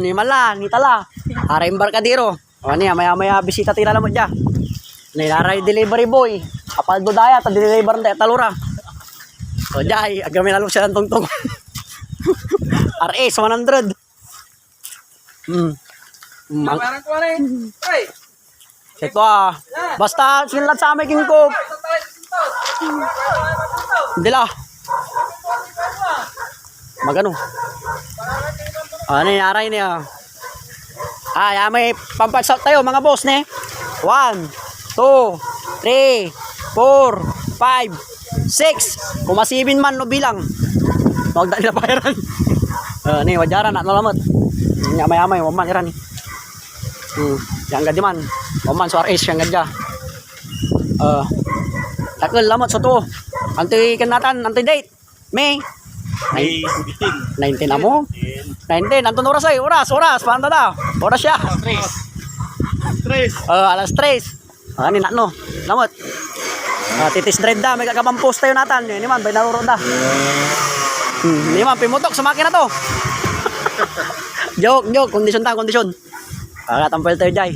ni mala, ni tala. Ara embarkadero. O niya, maya-maya bisita tira mo dyan. Nilaray delivery boy. Kapal do daya, ta deliver na talura. So dyan, agamin na lang siya ng tungtong. RS 100. Parang ko rin. Ay. Ito basta sinlat sa amin king ko. Hindi la. Magano? Ano yung aray niya? Ya may pampagsalt tayo mga boss ne. 1, 2, 3, 4, 5, 6. Kung masibin man no bilang. Huwag na nila bayaran. Ni wajaran na nalamat. Yamay-yamay, waman iran. Yang gadi man. Waman suar is yang gadya. Takil lamot sa to. Anti kanatan, anti date. May 19 na mo. 19, antong oras ay, oras, paanta daw. Oras siya. Alas 3. Ani na no. Lamot. Titis dread da, may kakapampos tayo natan. Ini man, bay naruro da. Ini man, pimutok sa makina to. Joke, kondisyon ta, kondisyon. Tampil tayo jay.